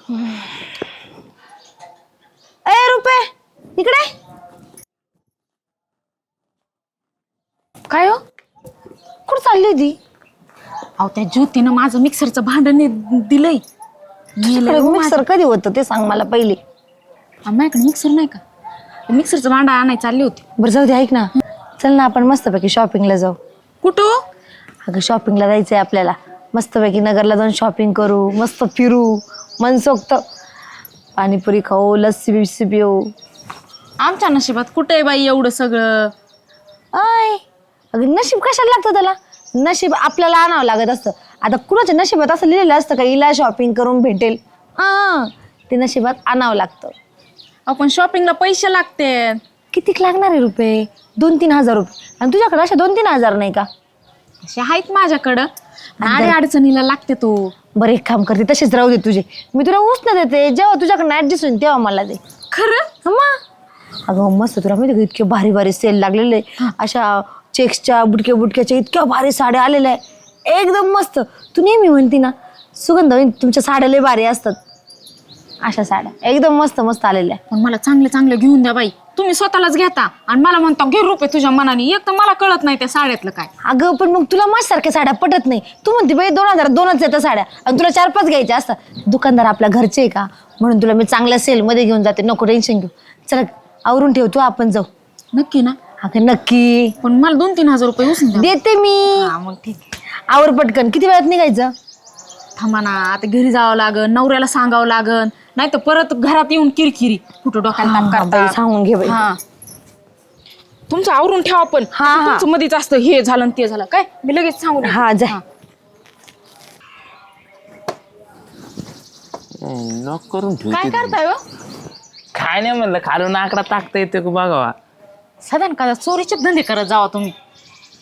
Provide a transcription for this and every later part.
ए रुपे इकडे काय हो कुठं चालली होती? अहो त्या ज्योतीनं माझं मिक्सरचं भांडण दिलंय. मिक्सर कधी होतं ते सांग मला पहिले. माझ्याकडे मिक्सर नाही का? मिक्सरचं भांडं आणायला चालली होती. बरं जाऊ दे, ऐक ना, चल ना आपण मस्तपैकी शॉपिंगला जाऊ. कुठं? अगं शॉपिंगला जायचंय आपल्याला. मस्तपैकी नगरला जाऊन शॉपिंग करू, मस्त फिरू, मनसोक्त पाणीपुरी खाऊ, लस्सी बिस्सी पिऊ. आमच्या नशिबात कुठे आहे बाई एवढं सगळं? आय अगं नशीब कशाला लागतं त्याला? नशीब आपल्याला आणावं लागत असतं. आता कुणाच्या नशिबात असं लिहिलेलं असतं का हिला शॉपिंग करून भेटेल? हा, ते नशिबात आणावं लागतं. आपण शॉपिंगला पैसे लागते. किती लागणार आहे रुपये? 2-3 हजार रुपये. आणि तुझ्याकडे अशा 2-3 हजार नाही का? असे आहेत माझ्याकडं. आणि अडचणीला लागते तो. बरं एक काम करते, तसेच राहू दे तुझे. मी तुला उसनं देते, जेव्हा तुझ्याकडनं ऍडजस्ट होईल तेव्हा मला दे. खरं? मग अगं मस्त, तुला माहिती का इतके भारी भारी सेल लागलेले. अशा चेक्सच्या बुटक्याच्या इतक्या भारी साड्या आलेल्या आहे, एकदम मस्त. तू नेहमी म्हणती ना सुगंध तुमच्या साड्या लय भारी असतात, अशा साड्या एकदम मस्त मस्त आलेल्या. पण मला चांगले चांगले घेऊन द्या बाई. तुम्ही स्वतःलाच घेता आणि मला म्हणता घे रुपये तुझ्या मनाने. एक तर मला कळत नाही त्या साड्यातलं काय. अगं पण मग तुला माझ्यासारख्या साड्या पटत नाही. तू म्हणते बाई 2000 2च येतात साड्या आणि तुला 4-5 घ्यायच्या असतात. दुकानदार आपल्या घरचे आहे का, म्हणून तुला मी चांगल्या सेलमध्ये घेऊन जाते. नको टेन्शन घेऊ. चला आवरून ठेवतो, आपण जाऊ. नक्की ना? अगं नक्की. पण मला 2-3 हजार रुपये उचलून द्या. देते मी. हा मग ठीक आहे. आवर पटकन. किती वेळात निघायचं? थांबा ना, आता घरी जावं लागन, नवऱ्याला सांगावं लागन, नाही तर परत घरात येऊन किरकिरी. कुठं डोक्याला ताप करता. सांगून घे बाई. हा, तुमचं आवरून ठेवा. पण हा. तुमचं मध्येच असतं हे झालं आणि ते झालं. काय मी लगेच सांगून हा जा. लॉक करून ठेव. काय करताय हो? काय नाही म्हणलं, खालून आकडा टाकता येते का बघावा. साधारण का चोरीचे धंदे करत जावा तुम्ही.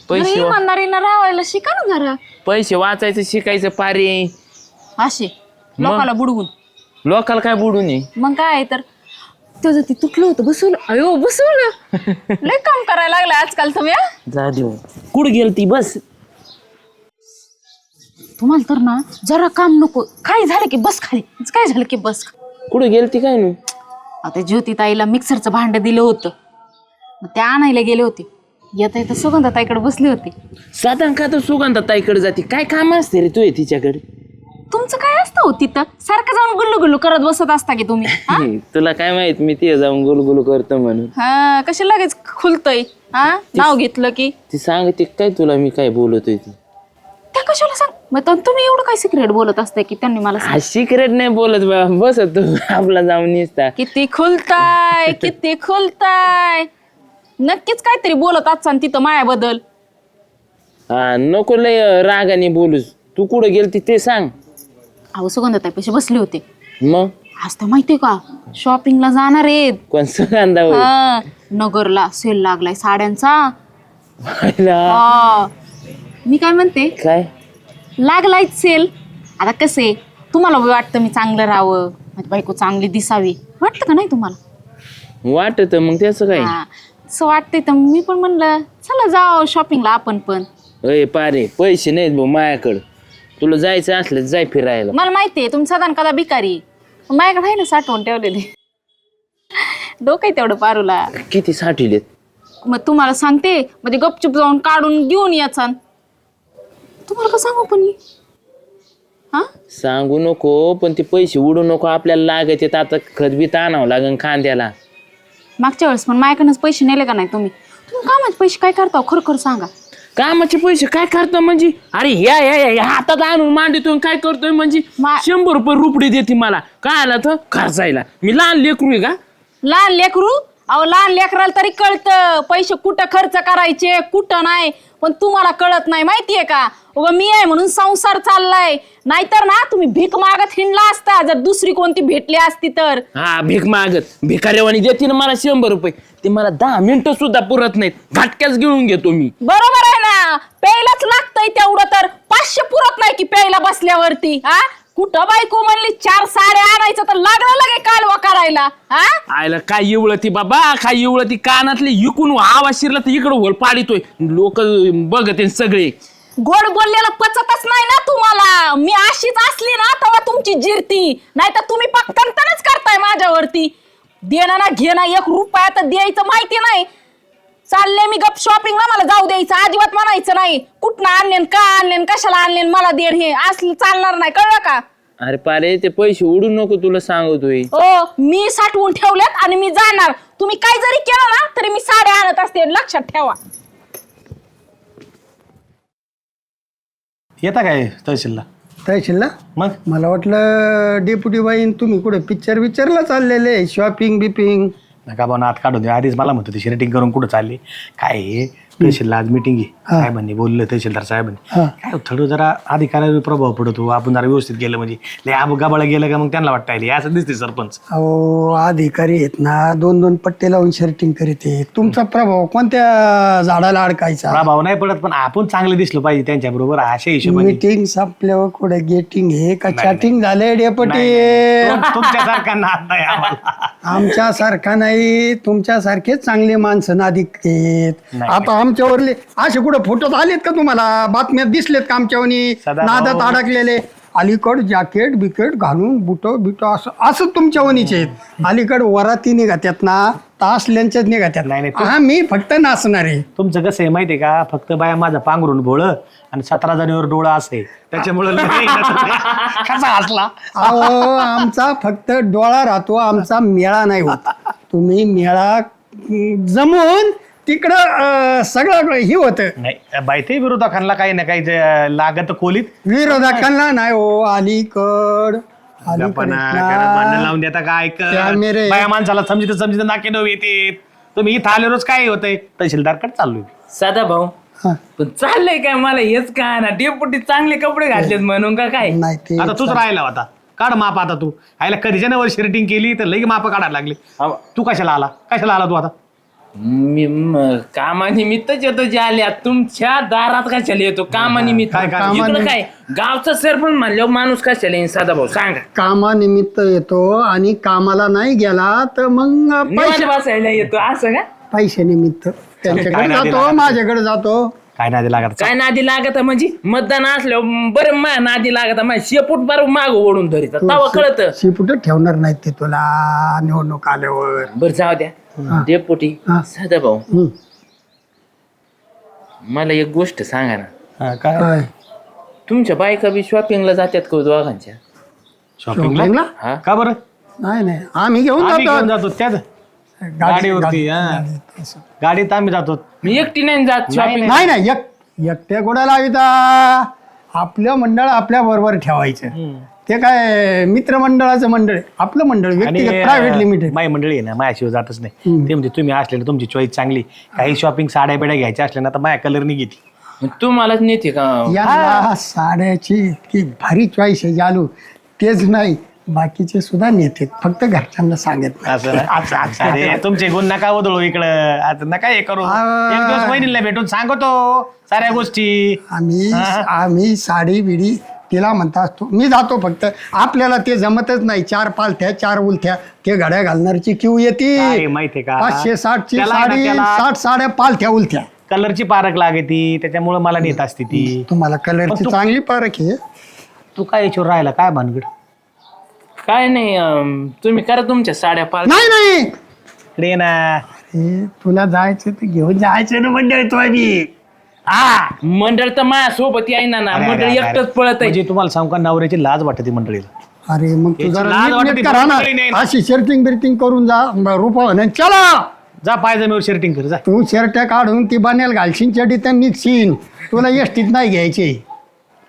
पैसे इमानदारीनं राहायला शिका ना जरा. पैसे वाचायचं शिकायचं पारे. असे लोकाला बुडवून. लोकाला काय बुडून ये. मग काय तर तुझं ते तुटलं होतं, बसवलं. अयो बसवलं. लय काम करायला लागलं आजकाल तुम्ही. जा देऊ. कुठं गेल ती बस. तुम्हाला तर ना जरा काम नको. काय झालं की बस खाली. काय झालं की बस. कुठं गेल ती काय नाही. आता ज्योती ताईला मिक्सरचं भांड दिलं होतं, मग ते आणायला गेले होते. येता येतं सुगंधा ताईकडे बसली होती. साधारण का तर सुगंधा ताईकडे जाते. काय काम असते रे तू तिच्याकडे? तुमचं काय असतं हो तिथं? सारखं जाऊन गुल्लू गुल्लू करत बसत असता की तुम्ही? हा? तुला काय माहित मी ते जाऊन गुलगुल करतो म्हणून. हा, कशी लगेच खुलतय. हा, नाव घेतलं की ती सांगते काय तुला मी काय बोलतोय ती. त्या कशाला सांग. मग तुम्ही एवढं काय सिक्रेट बोलत असते की त्यांनी मला हा सिक्रेट नाही बोलत बा. बस तू आपला जाऊन निसता. किती खुलताय, किती खुलताय. नक्कीच काहीतरी बोलत असता तिथं मायाबद्दल. हा नको लय रागाने बोलूस. तू कुठं गेलती ते सांग. अहो सुगंधाताई पैसे बसले होते. मग आज तर माहितीये का शॉपिंगला जाणार आहेत. कोण सुगंधा होय? हा, नगरला सेल लागलाय साड्यांचा. पाहिला. हा, मी काय म्हणते, काय लागलाय सेल. आता कसे तुम्हाला वाटतं मी चांगलं राहावं, माझी बायको चांगली दिसावी, वाटतं का नाही तुम्हाला? वाटत मग त्याचं काय. हा, असं वाटतंय तर मी पण म्हणलं चला जाऊ शॉपिंगला आपण पण. अय पारे पैसे नाहीत भाऊ माझ्याकडं. तुला जायचं असलं जाय फिरायला. मला माहितीये तुम्ही साधारण कदा भिकारी. माझ्याकडे आहे ना साठवून ठेवलेले. डोकं आहे तेवढं पारूला. किती साठवलेत? मग तुम्हाला सांगते म्हणजे गपचूप जाऊन काढून घेऊन याचा. तुम्हाला का सांगू पण मी? हा, सांगू नको पण ते पैसे उडू नको. आपल्याला लागायचे आता खतबीत आणावं लागन खांद्याला. मागच्या वेळेस पण माझ्याकडनंच पैसे नेले का नाही तुम्ही? तुम्ही कामाचे पैसे काय करता खरं खरं सांगा. कामाचे पैसे काय करतो म्हणजे? अरे ह्या हातात आणून मांडतोय काय करतोय म्हणजे? 100 रुपये रुपडी देते मला. काय आला तर खर्चायला. मी लहान लेकरू आहे का? लहान लेकरू? अहो लहान लेकराला तरी कळतं पैसे कुठं खर्च करायचे कुठं नाही. पण तुम्हाला कळत नाही माहितीये का? मी आहे म्हणून संसार चाललाय. नाहीतर ना तुम्ही भीक मागत हिंडला असता जर दुसरी कोणती भेटली असती तर. हा भीक मागत भिकारेवाणी देते ना मला 100 रुपये. ते मला 10 मिनिटं सुद्धा पुरत नाहीत. घाटक्याच घेऊन घेतो मी. बरोबर आहे ना, प्यायलाच लागतंय तेवढं तर. 500 पुरत नाही की प्यायला बसल्यावरती. हा, कुठं बायको म्हणली 4 साड्या आणायचं तर लागलं लगे कालवा करायला. हा, आयला काय एवढं ती बाबा, काय एवढं ती कानातले इकून आवाज शिरला तर इकडं होल पाडितोय. लोक बघत सगळे. गोड बोललेला पचतच नाही ना तुम्हाला. मी अशीच असली ना तेव्हा तुमची जिरती, नाही तर तुम्ही पक्कनच करताय माझ्यावरती. देणं ना घेणं, 1 रुपया तर द्यायचं माहिती नाही. चालले मी गप शॉपिंगला, मला जाऊ द्यायचं अजिबात म्हणायचं नाही. कुठनं आणलेन, का आणलेन, कशाला आणलेन, मला देण हे असलं चालणार नाही, कळलं का? अरे पारे ते पैसे उडू नको तुला सांगतोय. हो, मी साठवून ठेवल्यात आणि मी जाणार. तुम्ही काय जरी केलं ना तरी मी साड्या आणत असते, लक्षात ठेवा. येता काय तहसीलला? तहसीलला मग मला वाटलं डेप्युटी बाईन तुम्ही कुठे पिक्चरला चाललेले शॉपिंग बिपिंग. नका बा नात काढून दे. आधीच मला म्हणतो ती रेटिंग करून कुठं चालली काय हे. तहसीलला आज मिटिंग आहे साहेबांनी बोललं, तहसीलदार साहेबांनी काय थोडं जरा अधिकारावर प्रभाव पडतो. आपण जरा व्यवस्थित गेलं म्हणजे लय गाबाळा गेलं का मग त्यांना वाटतं असं दिसते सरपंच. अहो अधिकारी आहेत ना 2-2 पट्टे लावून शर्टिंग करीत आहेत. तुमचा प्रभाव कोणत्या झाडाला अडकायचा? प्रभाव नाही पडत पण आपण चांगलं दिसलो पाहिजे त्यांच्या बरोबर अशा हिशोबाने. मीटिंग संपल्यावर कुठे गेटिंग हे का चॅटिंग झाले डेप्युटी? तुमच्यासारखा नाद नाही आम्हाला. आमच्या सारखा नाही, तुमच्या सारखेच चांगले माणसं नादिक आहेत. आता आमच्यावरले असे कुठं फोटो आलेत का तुम्हाला? बातम्यात दिसलेत का आमच्यावनी नादात अडकलेले? अलीकड जॅकेट बिकेट घालून बुट असं तुमच्यावनीचे आहेत. अलीकड वराती निघत्यात ना तासल्यांच्याच निघत्यात. हा मी फक्त नाचणार आहे. तुमचं कसं आहे माहितीये का, फक्त बाया माझं पांघरून भोळ आणि 17 जणीवर डोळा असे त्याच्यामुळे कसा हसला. अहो आमचा फक्त डोळा राहतो, आमचा मेळा नाही होत. तुम्ही मेळा जमून तिकडं सगळं हे होतं. नाही बाई ते विरोधकांना काही ना काही लागत खोलीत विरोधकांना नाही हो. अलीकड भांडण लावून देता काय कॅमेरे. बाया माणसाला समजित नाके नव येते. तुम्ही इथं आले रोज काय होतंय तहसीलदारकडे चाललोय. साधा भाऊ पण चाललंय काय मला हेच काय ना डेपुटी चांगले कपडे घातलेत म्हणून का काय? नाही ते आता तूच राहिला होता. काढ माप आता तू. आयला कधीच्या नवर शर्टिंग केली तर लई माप काढायला लागली. तू कशाला आला तू आता? मी कामानिमित्तच येतो. जे आल्या तुमच्या दारात कशाला येतो? कामानिमित्त. इकडं काय गावचा सरपंच म्हणल्यावर माणूस कशाला येईन? साधा भाऊ सांगा. कामानिमित्त येतो आणि कामाला नाही गेला तर मग निवांत बसायला येतो असं का? पैशानिमित्त त्यांच्याकडे जातो, माझ्याकडे जातो. काय नाही लागत. काय नादी लागत म्हणजे मतदान असल्यावर बरं मा नादी लागत माझ्या शेपूट बरं माग ओढून धरीत तवा कळत. शिपुट ठेवणार नाहीत ते तुला निवडणूक आल्यावर. बरं जाऊ द्या डेपुटी. साधा भाऊ मला एक गोष्ट सांगा ना. काय तुमच्या बायका बी शॉपिंगला जातात का दोघांच्या? शॉपिंगला हा का बरं? नाही आम्ही घेऊन आम्ही घेऊन जातो जातो त्यात गाडीवरती. गाडीत आम्ही जातो. मी एकटी नाही जात शॉपिंग. नाही एकट्या कुठं लाविता. आपलं मंडळ आपल्या बरोबर ठेवायचं. ते काय मित्रमंडळाचं मंडळ आहे, आपलं मंडळ व्यक्तिगत प्रायव्हेट लिमिटेड. माझी मंडळी आहे ना माझ्याशिवाय जातच नाही. ते म्हणजे तुम्ही असले तुमची चॉईस चांगली. काही शॉपिंग साड्या बिड्या घ्यायच्या असल्या ना तर माझ्या कलर नाही घेतली. तुम्हालाच नेते का? या साड्याची इतकी भारी चॉईस आहे जालू. तेच नाही बाकीचे सुद्धा नेते, फक्त घरच्यांना सांगत असं अरे तुमचे गुण नका वदळू इकडं. आता नका हे करू. एक दिवस वहिनीला भेटून सांगतो साऱ्या गोष्टी. आम्ही साडी बिडी तिला म्हणता असतो. मी जातो फक्त. आपल्याला ते जमतच नाही. 4 पालथ्या 4 उलथ्या ते घड्या घालणारची क्यू येते. माहितीये का 560 ची साडी 60 साड्या पालथ्या उलथ्या. कलरची पारख लागते त्याच्यामुळे मला नेत असते ती. तुम्हाला कलरची चांगली पारख आहे. तू काय याच्यावर राहिला काय भानगड? काय नाही तुम्ही करा तुमच्या साड्या पाल. नाही इकडे ना. अरे तुला जायचं तर घेऊन जायचं ना मंडळ. तो मंडळ तर माझ्या सोबत येईना ना. मंडळ एकटंच पळत आहे. म्हणजे तुम्हाला सांगू का नवऱ्याची लाज वाटते मंडळीला. अरे मग तू याची जरा लाज वाटते, नीट करा ना. मंडळी नाही ना. अशी शर्टिंग बिर्टिंग करून जा रुपा चला. जा पायजमीवर शर्टिंग कर जा. तू शर्ट्या काढून ती बनेल घालशील चडी तर निघशील. तुला एसटीत नाही घ्यायची.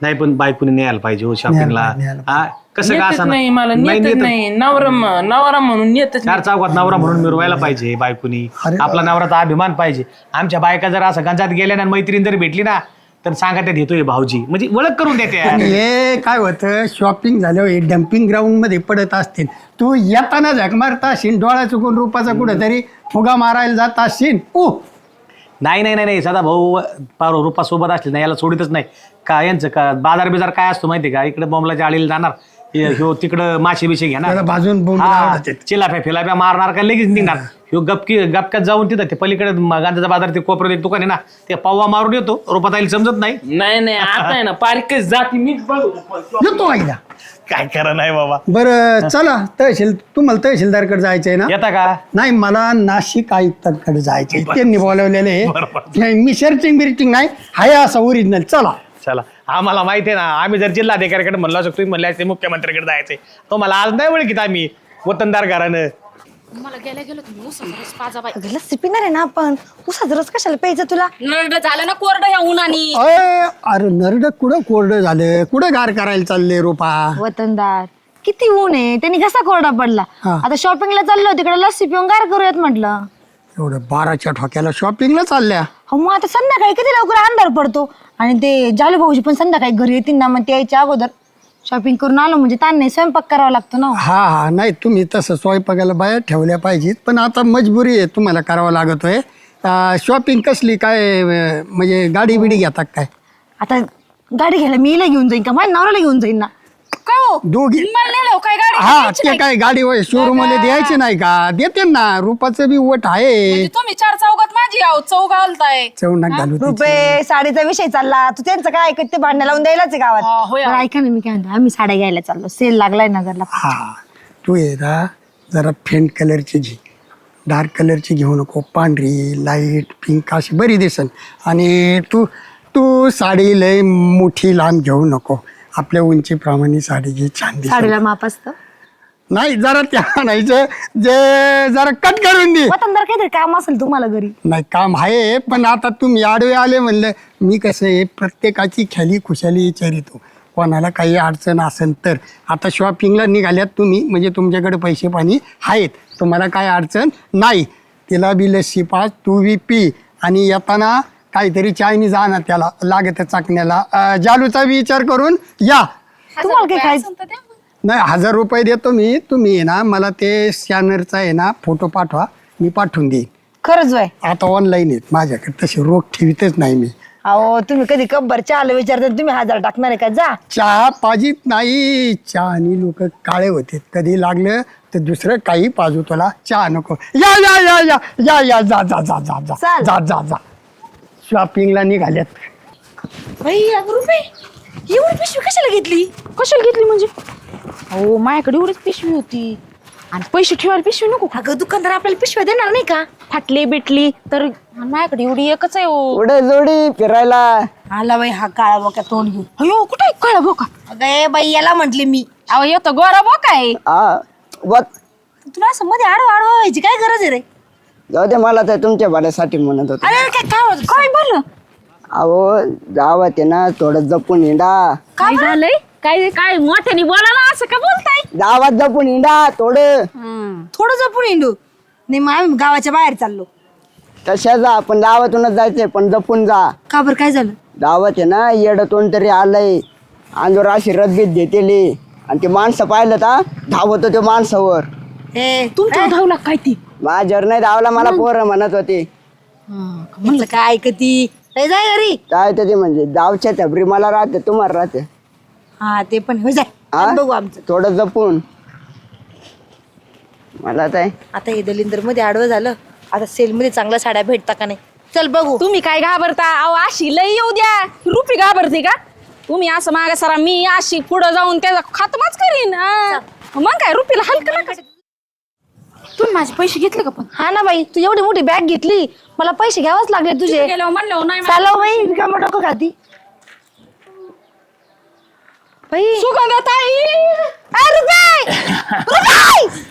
नाही पण बायकोने न्यायला पाहिजे हो शॉपिंगला. न्यायला कसं का नेतच असं नाही मला नेतच नाही. नवरा म्हणून नेतच 4 चौकात नवरा म्हणून मिरवायला पाहिजे बायकोनी. अरे आपला नवराचा अभिमान पाहिजे. आमच्या बायका जर असं गंजात गेल्या ना मैत्रीण जर भेटली ना तर सांगा त्यात येतोय भाऊजी म्हणजे ओळख करून देते. हे काय होतं शॉपिंग झाल्यावर डम्पिंग ग्राउंड मध्ये पडत असतील. तू येताना झक मारता असशील डोळा चुकून रुपाचा कुठेतरी फुगा मारायला जात असशील. नाही सदा भाऊ पारो रुपा सोबत असले ना याला सोडितच नाही का. यांचं का बाजार बिजार काय असतो माहितीये का. इकडे बॉम्बला आळीला जाणार ह्यो तिकडं मासे बिशे घेणार बाजून चिलाप्या फिलाप्या मारणार का लगेच निघणार. ह्यो गपक्यात जाऊन तिथं ते पलीकडे गांजाचा बाजार ते कोपऱ्यात एक दुकान आहे ना, ते पावा मारून येतो. रुपाताईला समजत नाही. नाही आता आहे ना पारकच जाती मीच बघू. येतो आईला. काय खरं नाही बाबा. बरं चला तुम्हाला तहसीलदारकडे जायचंय ना? येता का? नाही, मला नाशिक आयुक्तांकडे जायचंय. त्यांनी बोलवलेले आहे. मी सर्चिंग नाही, हाय असं ओरिजिनल. चला, आम्हाला माहिती आहे ना, आम्ही जर जिल्हाधिकाऱ्याकडे म्हणलो असतो, तुम्ही म्हणले असते मुख्यमंत्र्याकडे जायचंय, तो मला आज नाही ओळखीत आम्ही वतनदार घरानं. मला गेलं तुम्ही उसाचा रस पाजा बाई. अगं लस्सी पिणार आहे ना आपण, उसाचा रस कशाला प्यायचं तुला? नरड झालं ना कोरडं ह्या उन्हानी. अरे नरड कुठं कोरडं झालं, कुठं गार करायला चालले रोपा? वतनदार किती ऊन आहे, त्यांनी कसा कोरडा पडला. हा. आता शॉपिंगला चाललो तिकडे लस्सी पिऊन गार करूयात म्हटलं. एवढं 12च्या ठोक्याला शॉपिंगला चालल्या? हो मग आता संध्याकाळी किती लवकर अंधार पडतो, आणि ते जालू भाऊजी पण संध्याकाळी घरी येतील ना, मग ते यायच्या अगोदर शॉपिंग करून आलो म्हणजे ताण नाही, स्वयंपाक करावा लागतो ना. हा नाही, तुम्ही तसं स्वयंपाकाला बाहेर ठेवल्या पाहिजेत, पण आता मजबुरी आहे, तुम्हाला करावं लागतोय. शॉपिंग कसली काय, म्हणजे गाडी बिडी घेतात काय? आता गाडी घ्यायला मी हिला घेऊन जाईन का, माझ्या नवऱ्याला घेऊन जाईन ना. काय हो दोघी? मला नेलं काय गाडी हा, घ्यायची ते नाही? काय गाडी शोरूम मध्ये द्यायची नाही का? देते ना, रुपाचं बी वट आहे. म्हणजे तुम्ही 4 चौघात माझी आहो चौघ घालताय. चौनाक घालू तिची. रुपये साडीचा विषय चालला, तू त्यांचं काय ऐकत, ते भांडण लावून द्यायलाच आहे गावात. हा, होय. बरं ऐका ना, मी काय म्हणतो, आम्ही साड्या घ्यायला चाललो, सेल लागलाय नगरला. हा, तू ये ना, जरा फेंट कलरची घे, डार्क कलरची घेऊ नको. पांढरी, लाईट, पिंक अशी बरी दिसन. आणि तू साडी लय मोठी लांब घेऊ नको, आपल्या उंचीप्रमाणे साडी घे, छान दिसेल. साडीला माप असतं. नाही, जरा त्या आणायचं जे जरा कट करून दे. वतनदार काहीतरी काम असेल तुम्हाला घरी. नाही, काम आहे, पण आता तुम्ही आडवे आले म्हणलं, मी कसं आहे, प्रत्येकाची ख्याली खुशाली विचारितो, कोणाला काही अडचण असेल तर. आता शॉपिंगला निघाल्यात तुम्ही, म्हणजे तुमच्याकडे पैसे पाणी आहेत, तुम्हाला काय अडचण नाही. तिला बी लस्सी पाच, तू बी पी, आणि येताना काहीतरी चायनीज आणा, त्याला लागत चाकण्याला. जालूचा बी विचार करून या. तुम्हाला काय खायचं? नाही, 1000 रुपये देतो मी. तुम्ही आहे ना, मला ते स्कॅनरचा आहे ना फोटो पाठवा, मी पाठवून देईन. खरंच वय. आता ऑनलाईन आहेत माझ्याकडे, तसे रोख ठेवीतच नाही मी. अहो तुम्ही कधी कब्बर चहाला विचारता, तुम्ही 1000 टाकणार आहे का? जा. चहा पाजीत नाही, चहा आणि लोक काळे होते, कधी लागलं तर दुसरं काही पाजू, तुला चहा नको. या या या या या या जा जा जा जा जा चाल. जा जा जा शॉपिंगला निघाल्यात. बाई रुपये एवढी पिशवी कशाला घेतली म्हणजे? हो माझ्याकडे एवढीच पिशवी होती, आणि पैसे ठेवायला पिशवी नको. अगं दुकानदार आपल्याला पिशव्या देणार नाही का? फाटली बिटली तर माझ्याकडे एवढी एकच आहे हो. पुढे जोडी फिरायला. आला बाई हा काळा बोक्या तोंड घेऊन. अयो कुठे कळा बोका? अगं ए बाई, याला म्हंटले मी. अहो येतो गोरा बोका आहे. तुला असं मध्ये आडवा व्हायची काय गरज आहे रे? जाऊ दे, मला तर तुमच्या भाड्यासाठी म्हणत होतो. अरे काय बोल अहो जावं ते ना, थोडं जपून हिंडा. काय झालंय? काय मोठ्याने बोला ना, असं का बोलताय? गावात जपून हिंडा थोडं. थोडं जपून हिंडू. नाही मग आम्ही गावाच्या बाहेर चाललो. तशा जा, पण गावातूनच जायचंय, पण जपून जा. का बरं, काय झालं? गावात आहे ना, येड तरी आलंय, अंजोर अशी रद्दीत घेतेली, आणि ते माणसं पाहिलं का धावत होते माणसावर. तुमच्या धावला काय ती? माझ्यावर नाही धावला, मला पोरं म्हणत होते. म्हणलं काय ऐकती जाय घरी. काय ते म्हणजे गावच्या तबरी मला राहते, तुम्हाला राहते. हा ते पण हो, जाय. हा? बघू आमचं थोडं जपून. मला काय आता हे दलिंदर मध्ये आडवं झालं. आता सेल मध्ये चांगल्या साड्या भेटता का नाही, चल बघू. तुम्ही काय घाबरता? अहो अशी लई येऊ द्या, रुपी घाबरते का? तुम्ही असं मागे सरा, मी अशी पुढं जाऊन त्याचा खातमाच करीन. मग काय रुपीला हलकं नका. तुम्ही माझे पैसे घेतले का? पण हा ना बाई, तू एवढी मोठी बॅग घेतली, मला पैसे घ्यावंच लागले तुझे. गेल्यावर म्हणलं नाही चालव बाई, रिकामं डोकं खाती बाई. सुगंधताई. रुपये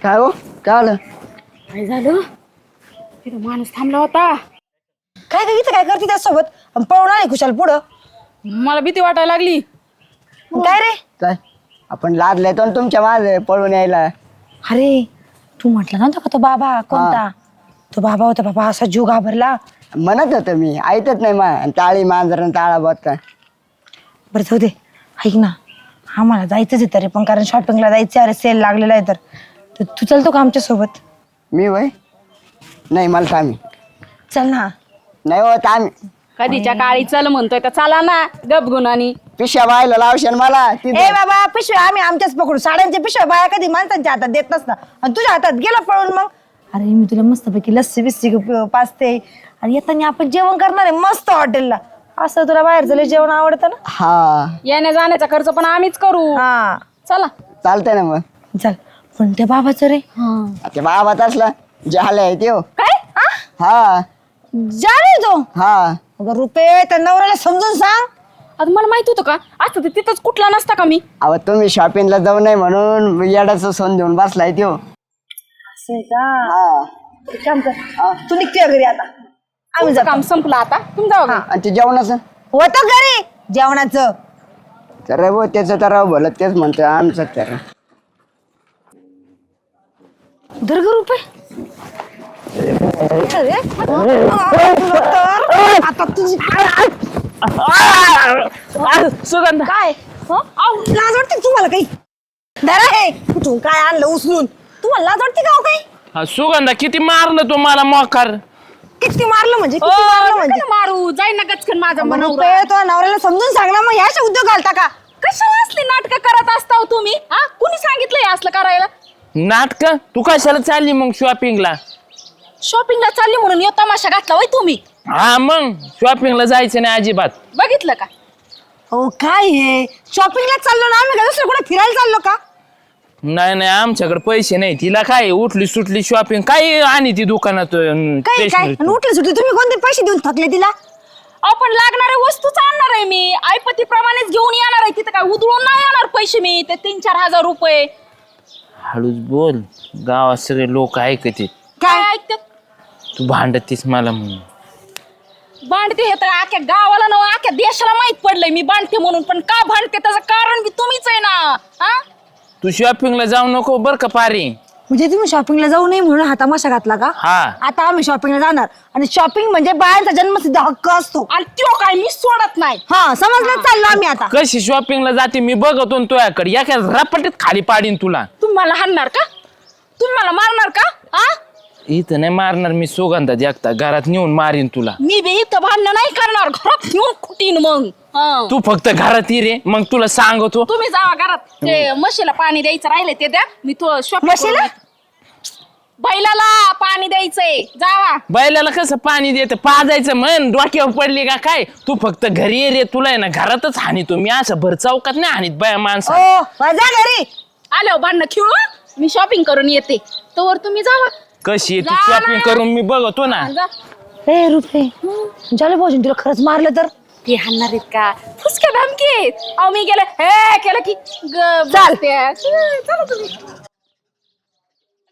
काय हो, काय आलं? काय झालं? तिथं माणूस थांबला होता. काय काय इथं काय करते त्यासोबत? आणि पळून आले खुशाल पुढं. मला भीती वाटायला लागली. काय रे? काय आपण लादले तो तुमच्या माझे पळून यायला. अरे तू म्हटलं नव्हतं का तो बाबा कोणता? तो बाबा होता, बाबा असा जीव घाबरला. म्हणत होतं मी, ऐकत नाही मा, टाळी मांजर ताळा बघ काय. बरं जाऊ दे, ऐक ना, आम्हाला जायचंच आहे तरी पण, कारण शॉपिंगला जायचं. अरे सेल लागलेला आहे तर तू चलतो का आमच्या सोबत? मी वय नाही, मला तामी चल ना. नाही हो तामी. कधीच्या काळी चल म्हणतोय तर चला ना गपगुणानी. पिशा बायला लावशान मला ए तिथे बाबा पिशव्या आम्ही आमच्याच पकडू. साड्यांच्या पिशव्या बाया कधी माणसांच्या हातात देत नसतात आणि तुझ्या हातात गेला पळून मग. अरे मी तुला मस्तपैकी लस्सी बिस्सी पाचते आणि येताना आपण जेवण करणार आहे मस्त हॉटेलला. असं तुला बाहेरचं लय जेवण आवडतं ना. हा येण्या जाण्याचा खर्च पण आम्हीच करू. हा चला. चालतंय ना मग. चल. पण त्या बाबाचं रे ते बाबा तसला झालाय त्यो काय हा जाणे तो. हा अगं रुपये त्या नवऱ्याला समजून सांग. आता मला माहित होतं का असं ते तिथंच कुठला नसता का मी. अहो तुम्ही शॉपिंगला जाऊ नये म्हणून येडाचं सोन देऊन बसलाय त्यो. असं आहे का. हा एक काम कर तू निघते घरी आता. आम्ही तुमचं काम संपलं आता तुम्ही जाऊ घरी. आणि ते जेवणाचं होतं घरी जेवणाचं. तर वो त्याचं तर राव भलं तेच म्हणतोय आमचं तर दर्ग रुपये. अरे, आता तुझी सुगंधा काय लाज वाटते तुम्हाला काही. धरा हे कुठून काय आणलं उचलून. तुम्हाला लाज वाटते का हो काही. हा, सुगंधा किती मारलं तू मला मोकार. किती मारलं म्हणजे ओ, किती मारलं नका म्हणजे. ना मारू जाई ना गचकन माझा मग मनवरा. रुपये तो नवऱ्याला समजून सांग ना. मग ह्याचे उद्योग घालता का. कशाला असली नाटकं करत असता हो तुम्ही हा कुणी सांगितलंय असलं करायला. नाटक तू कशाला चालली मग शॉपिंगला. शॉपिंगला चालली म्हणून यो तमाशा घातला होय तुम्ही. हा मग शॉपिंगला जायचं नाही अजिबात. बघितलं का. हो काय हे शॉपिंगला चाललो ना आम्ही का दुसरं कुठे फिरायला चाललो का. नाही नाही आमच्याकडे पैसे नाही. तिला काय उठली सुटली शॉपिंग काय आणि ती दुकानात काय काय stationery. आणि उठले सुटले तुम्ही कोणते पैसे देऊन थकले तिला. आपण लागणाऱ्या वस्तूच आणणार आहे मी आईपतीप्रमाणेच घेऊन येणार आहे. तिथं काय उधळून नाही येणार पैसे मी ते 3-4 हजार रुपये. हळूच बोल गावात सगळे लोक ऐकते. काय ऐकतात. तू भांडतीस मला म्हणून. भांडते हे तर अख्ख्या गावाला ना अख्ख्या देशाला माहित पडलंय मी भांडते म्हणून. पण का भांडते त्याचं कारण बी तुम्हीच आहे ना. हा तू शॉपिंगला जाऊ नको बर का पारी. म्हणजे तुम्ही शॉपिंगला जाऊ नये म्हणून हा तमाशा घातला का. हा आता आम्ही शॉपिंगला जाणार आणि शॉपिंग म्हणजे बायांचा जन्मसिद्ध हक्क असतो. आणि तो काय मी सोडत नाही. हा समजलं चाललो आम्ही आता. कशी शॉपिंगला जाते मी बघतो ना तुझ्याकडे एका रपाटीत खाली पाडीन तुला. तुम्ही मला हाणणार का. तुम्ही मला मारणार का. हा इथं नाही मारणार मी सुगंधा एकटा घरात नेऊन मारीन तुला. मी बी इथं भांडणं नाही करणार घरात घेऊन कुटीन मग. हा. तू फक्त घरात ये रे मग तुला सांगतो. तुम्ही जावा घरात ते म्हशीला पाणी द्यायचं राहिले ते द्या मी तो म्हशीला? बैलाला पाणी द्यायचंय जावा. बैलाला कसं पाणी देतं पाजायचं म्हण डोक्यावर पडली का काय. तू फक्त घरी ये रे तुला आहे ना घरातच हानीतो मी असं भर चौकात नाही हानीत बाया माणसं. ओ जा घरी. आलो भांडणं खेळू मी शॉपिंग करून येते तोवर तुम्ही जावा. कशी तू जा ना. शॉपिंग करून मी बघतो ना. जा. ए रुपये झालं भाऊजी तुला खरंच मारलं तर. ते हाणणार आहेत का फुसक्या धमकी. अहो मी गेले हे केलं की चाल. चला तुम्ही.